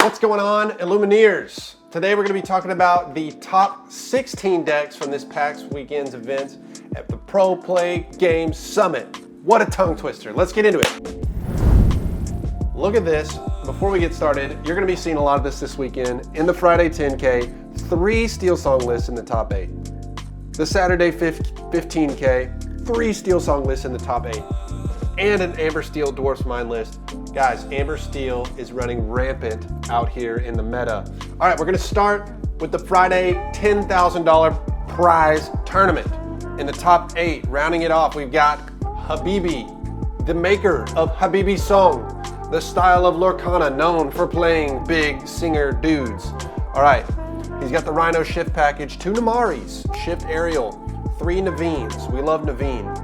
What's going on, Illumineers? Today we're going to be talking about the top 16 decks from this PAX weekend's event at the Pro Play Games Summit. What a tongue twister. Let's get into it. Look at this. Before we get started, you're going to be seeing a lot of this weekend. In the Friday 10K, 3 Steel Song lists in the top 8. The Saturday 15K, 3 Steel Song lists in the top 8. And an Amber Steel Dwarf's Mine list. Guys, Amber Steel is running rampant out here in the meta. All right, we're gonna start with the Friday $10,000 prize tournament. In the top 8, rounding it off, we've got Habibi, the maker of Habibi Song, the style of Lorcana, known for playing big singer dudes. All right, he's got the Rhino shift package, 2 Namaris, shift aerial, 3 Naveen's, we love Naveen.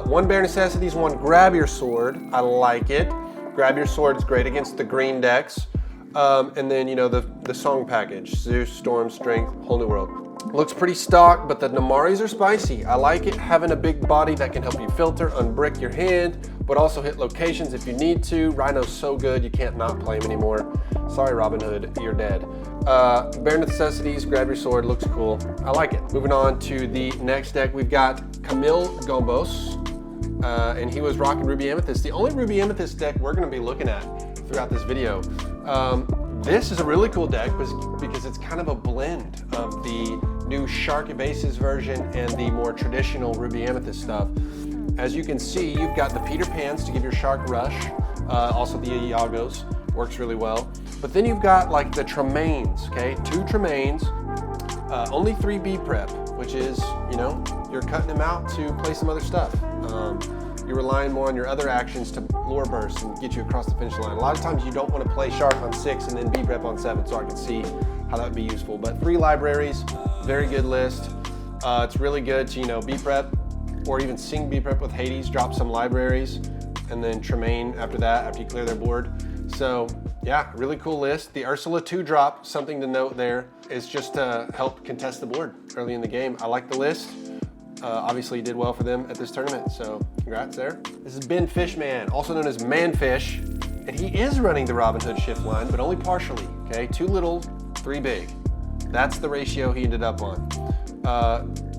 1 Bare Necessities, 1 Grab Your Sword, I like it. Grab Your Sword is great against the green decks. And then, you know, the song package, Zeus, Storm, Strength, Whole New World. Looks pretty stock, but the Namaris are spicy. I like it, having a big body that can help you filter, unbrick your hand, but also hit locations if you need to. Rhino's so good, you can't not play him anymore. Sorry, Robin Hood, you're dead. Bare Necessities, Grab Your Sword, looks cool. I like it. Moving on to the next deck, we've got camillegobos, and he was rocking Ruby Amethyst. The only Ruby Amethyst deck we're gonna be looking at throughout this video. This is a really cool deck because it's kind of a blend of the new Shark Bases version and the more traditional Ruby Amethyst stuff. As you can see, you've got the Peter Pans to give your Shark Rush, also the Iagos, works really well. But then you've got like the Tremaines, okay? 2 Tremaines, only 3 B prep, which is, you know, you're cutting them out to play some other stuff. You're relying more on your other actions to lure burst and get you across the finish line. A lot of times you don't want to play Shark on 6 and then B prep on 7, so I can see how that would be useful. But 3 libraries, very good list. It's really good to, you know, B prep or even sing B prep with Hades, drop some libraries, and then Tremaine after that, after you clear their board. So yeah, really cool list. The Ursula 2 drop, something to note there, is just to help contest the board early in the game. I like the list. Obviously he did well for them at this tournament, so congrats there. This is Ben Fishman, also known as Manfish, and he is running the Robin Hood shift line, but only partially, okay? 2 little, 3 big. That's the ratio he ended up on.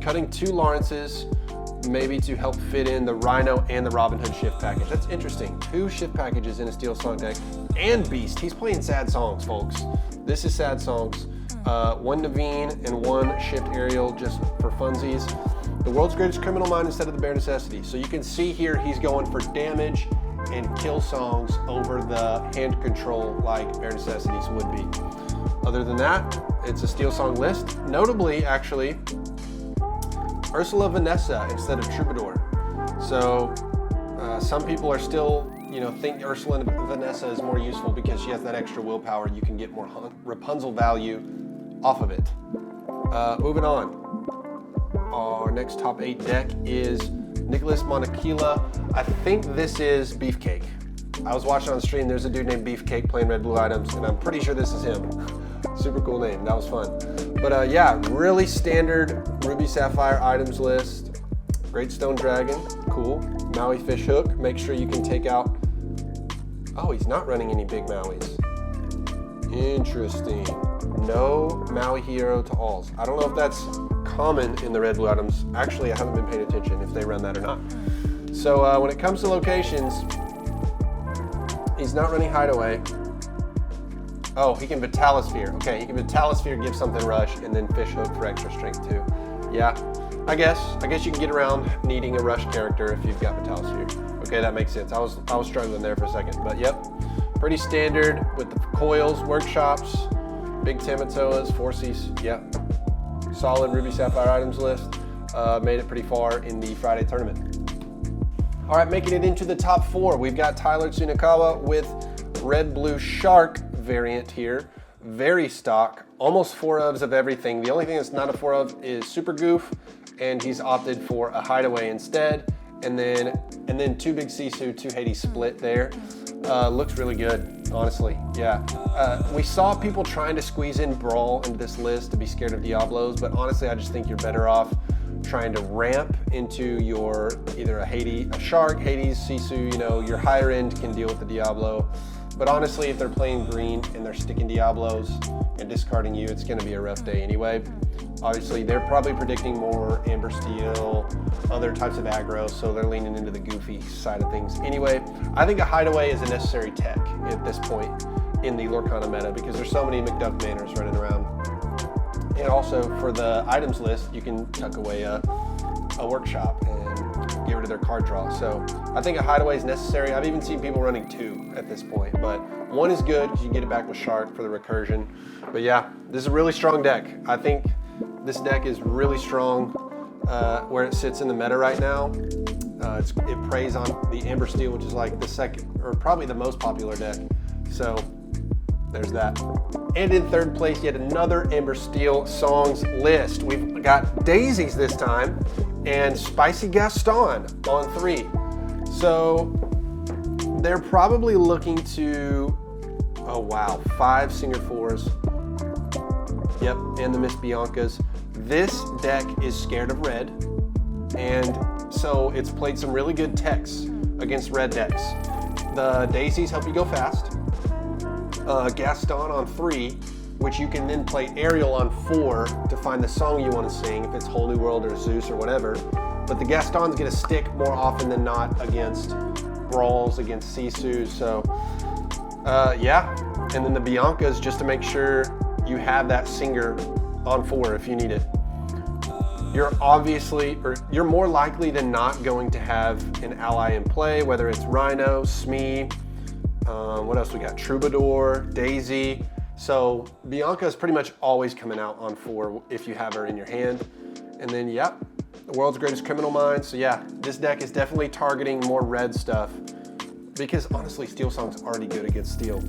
Cutting 2 Lawrences, maybe to help fit in the Rhino and the Robin Hood shift package. That's interesting. 2 shift packages in a Steel Song deck, and Beast. He's playing sad songs, folks. This is sad songs. 1 Naveen and 1 shift aerial just for funsies. The world's greatest criminal mind instead of the Bare Necessities. So you can see here he's going for damage and kill songs over the hand control like Bare Necessities would be. Other than that, it's a Steel Song list. Notably, actually, Ursula Vanessa instead of Troubadour. So some people are still, you know, think Ursula Vanessa is more useful because she has that extra willpower. You can get more Rapunzel value off of it. Moving on. Our next top 8 deck is Nicholas Montequila. I think this is Beefcake. I was watching on stream, there's a dude named Beefcake playing red blue items, and I'm pretty sure this is him. Super cool name, that was fun. But yeah, really standard Ruby Sapphire items list. Great Stone Dragon, cool. Maui Fish Hook, make sure you can take out, oh, he's not running any big Mauis. Interesting. No Maui Hero to alls. I don't know if that's common in the red blue items. Actually, I haven't been paying attention if they run that or not. So when it comes to locations, he's not running Hideaway. Oh, he can Vitalisphere. Okay, he can Vitalisphere, give something rush, and then Fish Hook for extra strength too. Yeah, I guess you can get around needing a rush character if you've got Vitalisphere. Okay, that makes sense. I was struggling there for a second, but yep. Pretty standard with the coils, workshops, big Tamatoas, 4Cs, yeah. Solid Ruby Sapphire items list. Made it pretty far in the Friday tournament. All right, making it into the top 4, we've got Tyler Tsunakawa with Red Blue Shark variant here. Very stock, almost 4 ofs of everything. The only thing that's not a 4 of is Super Goof, and he's opted for a Hideaway instead. And then 2 big Sisu, 2 Hades split there. Looks really good, honestly, yeah. We saw people trying to squeeze in Brawl into this list to be scared of Diablos, but honestly, I just think you're better off trying to ramp into your either a Shark, Hades, Sisu, you know, your higher end can deal with the Diablo. But honestly, if they're playing green and they're sticking Diablos and discarding you, it's gonna be a rough day anyway. Obviously, they're probably predicting more Amber Steel, other types of aggro, so they're leaning into the goofy side of things. Anyway, I think a Hideaway is a necessary tech at this point in the Lorcana meta because there's so many McDuck Manors running around. And also for the items list, you can tuck away a workshop and get rid of their card draw. So I think a Hideaway is necessary. I've even seen people running 2 at this point, but 1 is good because you can get it back with Shark for the recursion. But yeah, this is a really strong deck. I think this deck is really strong where it sits in the meta right now. It preys on the Amber Steel, which is like the second, or probably the most popular deck. So there's that. And in third place, yet another Amber Steel songs list. We've got Daisies this time and Spicy Gaston on 3. So they're probably looking to, oh wow, 5 Singer 4s. Yep, and the Miss Biancas. This deck is scared of red, and so it's played some really good techs against red decks. The Daisies help you go fast. Gaston on 3, which you can then play Ariel on 4 to find the song you want to sing, if it's Whole New World or Zeus or whatever. But the Gaston's going to stick more often than not against Brawls, against Sisu. So yeah, and then the Biancas just to make sure you have that Singer on 4 if you need it. You're obviously, or you're more likely than not going to have an ally in play, whether it's Rhino, Smee, what else we got? Troubadour, Daisy. So Bianca is pretty much always coming out on 4 if you have her in your hand. And then, yep, the world's greatest criminal mind. So yeah, this deck is definitely targeting more red stuff because honestly, Steel Song's already good against Steel.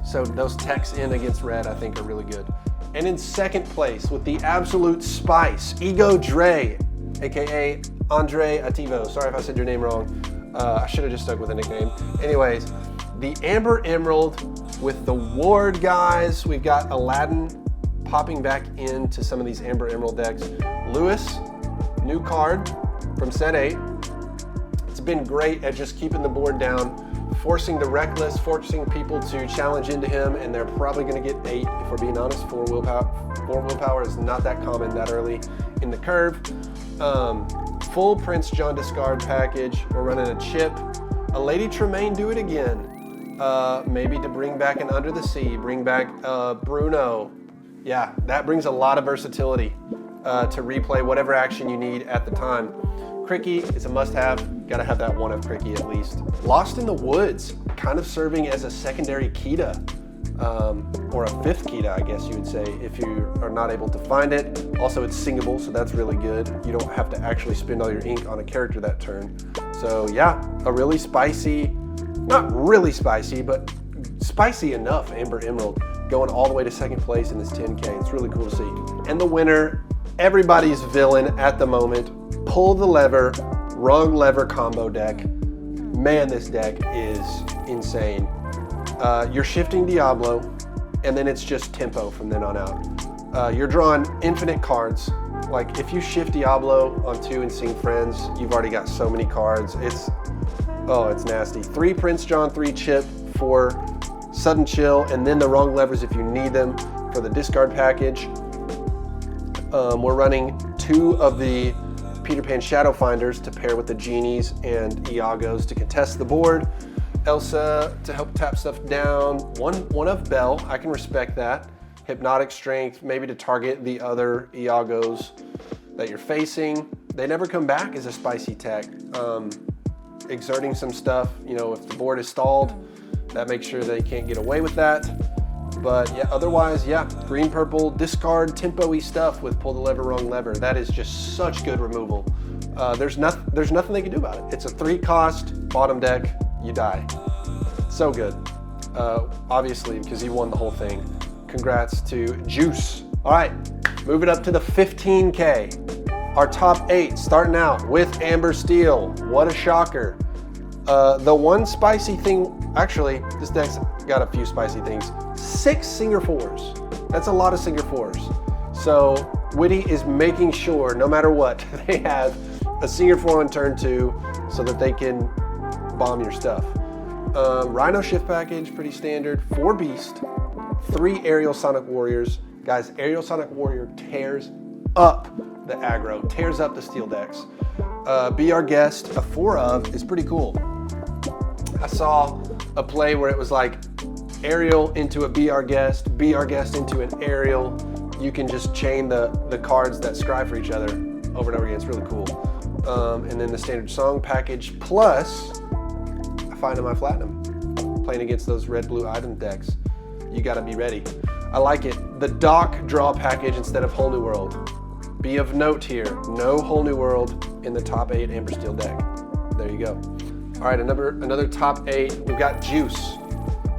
So those techs in against red, I think, are really good. And in second place with the absolute spice, Ego Dre, AKA Andre Ativo. Sorry if I said your name wrong. I should have just stuck with a nickname. Anyways, the Amber Emerald with the Ward guys. We've got Aladdin popping back into some of these Amber Emerald decks. Lewis, new card from set 8. It's been great at just keeping the board down, forcing the reckless, forcing people to challenge into him, and they're probably going to get 8 if we're being honest. 4 willpower is not that common that early in the curve. Full Prince John discard package. We're running a chip, a Lady Tremaine do it again. Maybe to bring back an Under the Sea, bring back Bruno. Yeah, that brings a lot of versatility to replay whatever action you need at the time. Cricky is a must-have. Got to have that one of Cricky at least. Lost in the Woods, kind of serving as a secondary Kita, or a 5th Kita, I guess you would say, if you are not able to find it. Also, it's singable, so that's really good. You don't have to actually spend all your ink on a character that turn. So yeah, a really spicy, not really spicy, but spicy enough Amber Emerald going all the way to second place in this 10K. It's really cool to see. And the winner, everybody's villain at the moment, Pull the Lever, Wrong Lever combo deck. Man, this deck is insane. You're shifting Diablo, and then it's just tempo from then on out. You're drawing infinite cards. Like if you shift Diablo on 2 and Sing Friends, you've already got so many cards. It's nasty. 3 Prince John, 3 Chip for Sudden Chill, and then the Wrong Levers if you need them for the discard package. We're running 2 of the Peter Pan Shadow Finders to pair with the Genies and Iagos to contest the board. Elsa to help tap stuff down. One of Belle, I can respect that. Hypnotic Strength, maybe to target the other Iagos that you're facing. They never come back as a spicy tech. Exerting some stuff, if the board is stalled, that makes sure they can't get away with that. But yeah, otherwise, yeah, green, purple, discard, tempo-y stuff with Pull the Lever, Wrong Lever. That is just such good removal. There's nothing they can do about it. It's a 3 cost bottom deck, you die. So good. Obviously, because he won the whole thing. Congrats to Juice. All right, moving up to the 15K. Our top 8 starting out with Amber Steel. What a shocker. The one spicy thing, actually, this deck's got a few spicy things. 6 Singer 4s. That's a lot of Singer 4s. So Witty is making sure, no matter what, they have a Singer 4 on turn 2 so that they can bomb your stuff. Rhino shift package, pretty standard. 4 Beast, 3 Aerial Sonic Warriors. Guys, Aerial Sonic Warrior tears up the aggro, tears up the steel decks. Be Our Guest, a 4 of, is pretty cool. I saw a play where it was like Aerial into a Be Our Guest into an Aerial. You can just chain the cards that scry for each other over and over again. It's really cool. And then the standard song package plus I find in my Platinum, playing against those red-blue item decks. You gotta be ready. I like it. The Doc draw package instead of Whole New World. Be of note here, no Whole New World in the top 8 Amber Steel deck. There you go. All right, another top 8. We've got Juice.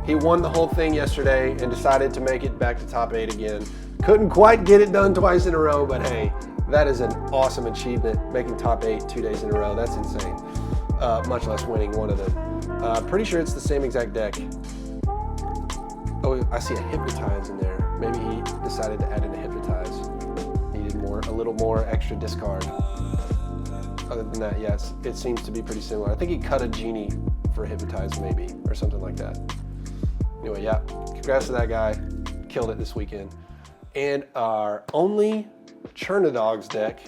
He won the whole thing yesterday and decided to make it back to top 8 again. Couldn't quite get it done twice in a row, but hey, that is an awesome achievement, making top 8 2 days in a row. That's insane. Much less winning one of them. Pretty sure it's the same exact deck. Oh, I see a Hypnotize in there. Maybe he decided to add in a Hypnotize. Needed a little more extra discard. Other than that, yes, it seems to be pretty similar. I think he cut a Genie for a Hypnotize maybe, or something like that. Anyway, yeah, congrats to that guy. Killed it this weekend. And our only Chernadogs deck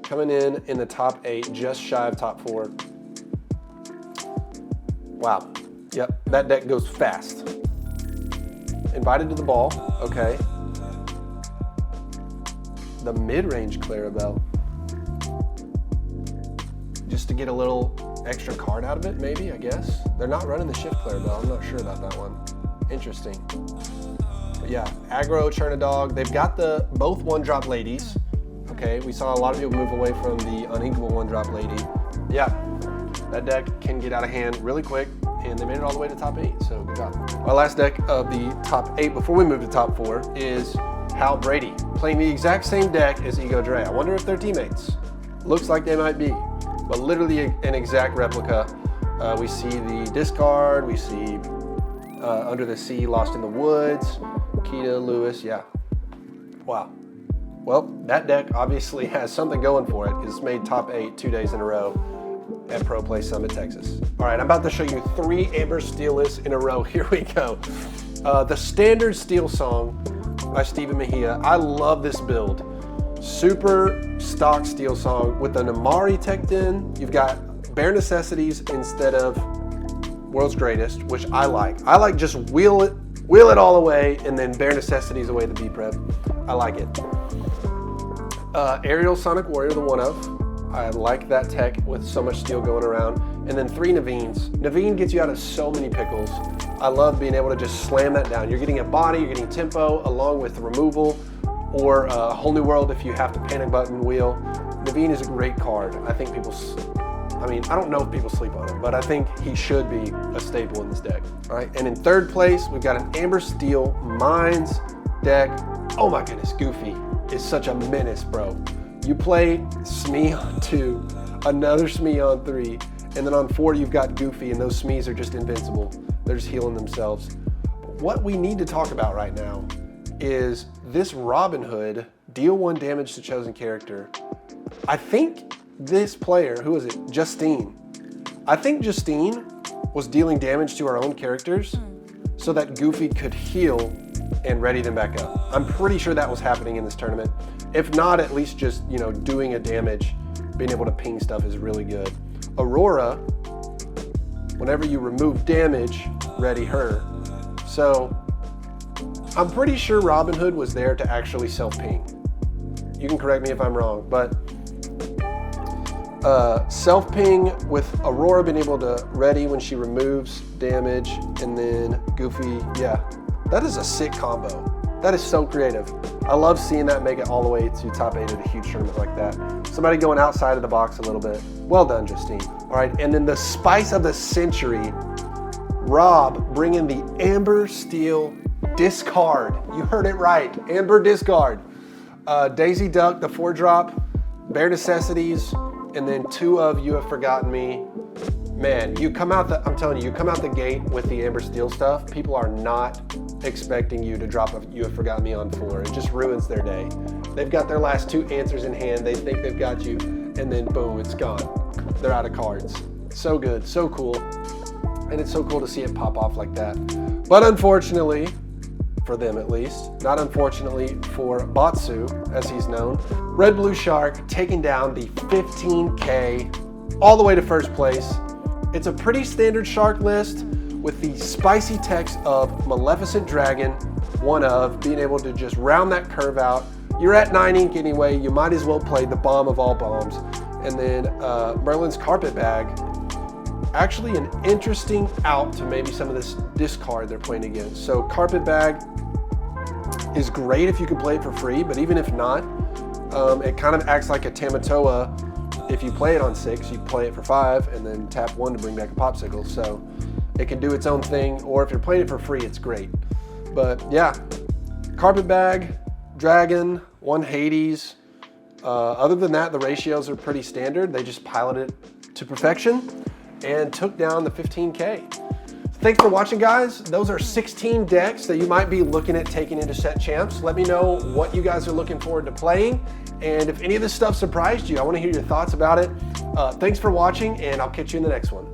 coming in the top 8, just shy of top 4. Wow. Yep, that deck goes fast. Invited to the ball, okay. The mid-range Clarabelle. Just to get a little extra card out of it, maybe, I guess. They're not running the shift Clarabelle. I'm not sure about that one. Interesting. But yeah, aggro Chernadog. They've got both 1-drop ladies. Okay, we saw a lot of people move away from the uninkable 1-drop lady. Yeah, that deck can get out of hand really quick, and they made it all the way to top 8, so good job. Our last deck of the top 8 before we move to top 4 is Hal Brady, playing the exact same deck as Ego Dre. I wonder if they're teammates. Looks like they might be, but literally an exact replica. We see the discard, we see Under the Sea, Lost in the Woods, Keita, Lewis, yeah. Wow. Well, that deck obviously has something going for it. It's made top 8 2 days in a row at Pro Play Summit, Texas. All right, I'm about to show you 3 Amber Steel lists in a row. Here we go. The standard Steel Song by Stephen Mahia. I love this build. Super stock Steel Song with an Amari teched in. You've got Bare Necessities instead of World's Greatest, which I like. I like just wheel it all away and then Bare Necessities away the B-Prep. I like it. Aerial Sonic Warrior, the 1 of. I like that tech with so much steel going around. And then 3 Naveen's. Naveen gets you out of so many pickles. I love being able to just slam that down. You're getting a body, you're getting tempo, along with removal, or a Whole New World if you have to panic button wheel. Naveen is a great card. I think I don't know if people sleep on him, but I think he should be a staple in this deck. All right, and in 3rd place, we've got an Amber Steel Mines deck. Oh my goodness, Goofy is such a menace, bro. You play Smee on 2, another Smee on 3, and then on 4 you've got Goofy, and those Smees are just invincible. They're just healing themselves. What we need to talk about right now is this Robin Hood, deal 1 damage to chosen character. I think this player, who is it? Justine. I think Justine was dealing damage to our own characters so that Goofy could heal and ready them back up. I'm pretty sure that was happening in this tournament. If not, at least just, doing a damage, being able to ping stuff is really good. Aurora, whenever you remove damage, ready her. So I'm pretty sure Robin Hood was there to actually self-ping. You can correct me if I'm wrong, but self-ping with Aurora being able to ready when she removes damage, and then Goofy, yeah. That is a sick combo. That is so creative. I love seeing that make it all the way to top 8 at a huge tournament like that. Somebody going outside of the box a little bit. Well done, Justine. All right, and then the spice of the century, Rob bringing the Amber Steel discard. You heard it right, Amber discard. Daisy Duck, the 4-drop, Bare Necessities, and then 2 of You Have Forgotten Me. Man, I'm telling you, you come out the gate with the Amber Steel stuff, people are not expecting you to drop a You Have Forgotten Me on 4. It just ruins their day. They've got their last 2 answers in hand, they think they've got you, and then boom, it's gone. They're out of cards. So good, so cool. and it's so cool to see it pop off like that. But unfortunately, for them at least, not unfortunately for Batsu, as he's known, Red Blue Shark taking down the 15K all the way to first place. It's a pretty standard shark list with the spicy text of Maleficent Dragon, one of being able to just round that curve out. You're at 9 ink anyway, you might as well play the bomb of all bombs. And then Merlin's Carpetbag, actually an interesting out to maybe some of this discard they're playing against. So Carpetbag is great if you can play it for free, but even if not, it kind of acts like a Tamatoa. If you play it on 6, you play it for 5 and then tap 1 to bring back a popsicle. So it can do its own thing, or if you're playing it for free, it's great. But yeah, Carpetbag, Dragon, 1 Hades. Other than that, the ratios are pretty standard. They just piloted it to perfection and took down the 15K. Thanks for watching, guys. Those are 16 decks that you might be looking at taking into set champs. Let me know what you guys are looking forward to playing. And if any of this stuff surprised you, I want to hear your thoughts about it. Thanks for watching, and I'll catch you in the next one.